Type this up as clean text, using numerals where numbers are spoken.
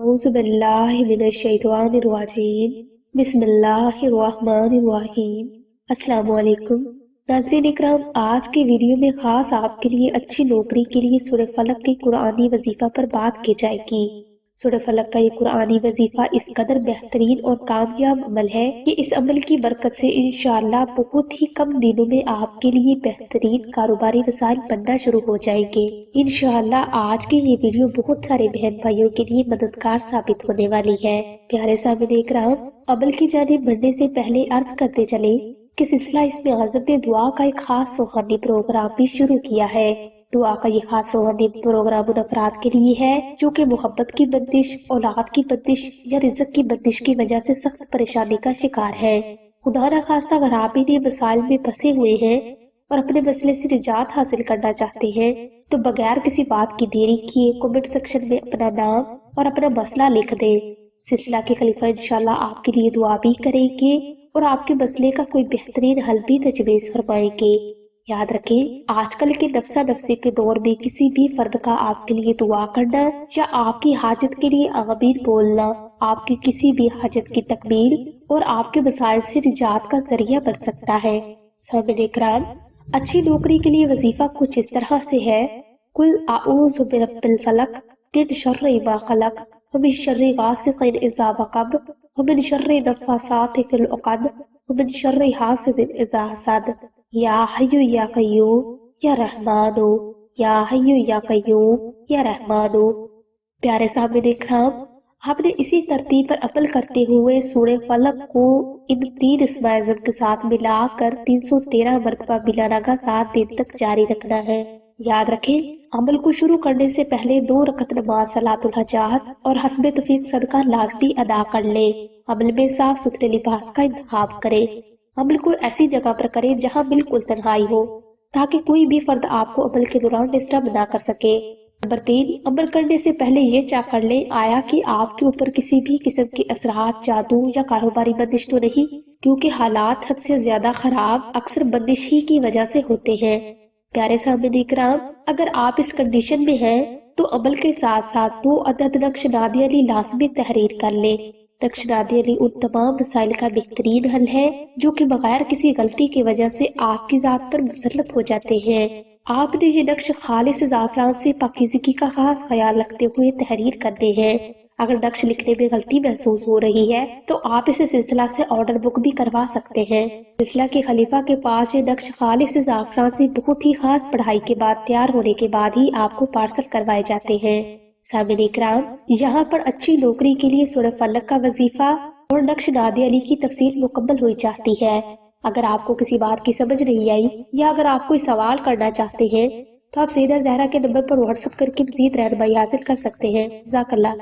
अऊज़ु बिल्लाहि मिनश्शैतानिर्रजीम बिस्मिल्लाहिर्रहमानिर्रहीम। अस्सलामु अलैकुम नाज़रीन इकराम, आज के वीडियो में खास आपके लिए अच्छी नौकरी के लिए सूरह फलक के कुरानी वजीफा पर बात की जाएगी। सूरह फलक का ये कुरानी वजीफा इस कदर बेहतरीन और कामयाब अमल है कि इस अमल की बरकत से इंशाअल्लाह बहुत ही कम दिनों में आपके लिए बेहतरीन कारोबारी वसाइल बनना शुरू हो जाएंगे। इंशाअल्लाह आज की ये वीडियो बहुत सारे बहन भाइयों के लिए मददगार साबित होने वाली है। प्यारे सामने इकराम, अमल की जानिब बढ़ने से पहले अर्ज करते चले कि सिलसिला इसमें आज़म ने दुआ का एक खास रूहानी प्रोग्राम भी शुरू किया है। दुआ का ये खास रूहानी प्रोग्राम उन अफराद के लिए है जो कि मोहब्बत की बंदिश, औलाद की बंदिश या रिज़्क की बंदिश की वजह से सख्त परेशानी का शिकार है। खुदा न खास्ता अगर आप इन्हें मसाइल में फंसे हुए हैं और अपने मसले से निजात हासिल करना चाहते हैं तो बगैर किसी बात की देरी किए कमेंट सेक्शन में अपना नाम और अपना मसला लिख दें। सिलसिला के खलीफा इंशाल्लाह आपके लिए दुआ भी करेंगे और आपके मसले का कोई बेहतरीन हल भी तजवीज़ फरमाएंगे। याद रखें, आजकल के नफ्सा नफ्सी के दौर में किसी भी फर्द का आपके लिए दुआ करना या आपकी हाजत के लिए आमीन बोलना आपकी किसी भी हाजत की तकमील और आपके मसाइल से निजात का जरिया बन सकता है। सामने इकराम, अच्छी नौकरी के लिए वजीफा कुछ इस तरह से है। कुल आऊज़ु बिरब्बिल फलक मिन शर्रि मा खलक व मिन शर्रि गासिकिन इज़ा वक़ब व मिन शर्रि नफ़्फ़ासाति फिल उक़द व मिन शर्रि हासिदिन इज़ा हसद। या हय्यु या कय्यूम या रहमानो, या हय्यु या कय्यूम या रहमानो। प्यारे सामने इकराम, आपने इसी तरतीब पर अमल करते हुए सूरह फलक को इन 3 इस्माए अज़म के साथ मिलाकर 313 मरतबा बिला नागा 7 दिन तक जारी रखना है। याद रखें, अमल को शुरू करने से पहले 2 रकत नमाज सलातुल हाजात और हस्बे तौफीक सदका लाजमी अदा कर ले। अमल में साफ सुथरे लिबास का इंतखाब करें। अमल को ऐसी जगह पर करें जहां बिल्कुल तन्हाई हो ताकि कोई भी फर्द आपको अमल के दौरान डिस्टर्ब ना कर सके। नंबर 3, अमल करने से पहले ये चेक कर लें आया कि आपके ऊपर किसी भी किस्म के असरात, जादू या कारोबारी बंदिश तो नहीं, क्योंकि हालात हद से ज्यादा खराब अक्सर बंदिश ही की वजह से होते हैं। प्यारे सामने इकराम, अगर आप इस कंडीशन में हैं तो अमल के साथ साथ 2 अदद नक्श नादी अली लाजमी तहरीर कर लें। नक्श नादी अली उन तमाम मसाइल का बेहतरीन हल है जो कि बगैर किसी गलती की वजह से आपकी जात पर मुसल्लत हो जाते हैं। आपने ये नक्श खालिस ज़ाफ़रान से पाकीज़गी का खास ख्याल रखते हुए तहरीर करने हैं। अगर नक्श लिखने में गलती महसूस हो रही है तो आप इसे सिलसिला से ऑर्डर बुक भी करवा सकते हैं। सिलसिला के खलीफा के पास ये नक्श खालिस ज़ाफ़रान से बहुत ही खास पढ़ाई के बाद तैयार होने के बाद ही आपको पार्सल करवाए जाते हैं। सामने इकराम, यहाँ पर अच्छी नौकरी के लिए सूरह फलक का वजीफा और नक्श नादी अली की तफसील मुकम्मल हो जाती है। अगर आपको किसी बात की समझ नहीं आई या अगर आप कोई सवाल करना चाहते हैं तो आप सैयदा ज़हरा के नंबर पर व्हाट्सएप करके मज़ीद रहनुमाई हासिल कर सकते हैं। जज़ाकल्लाह।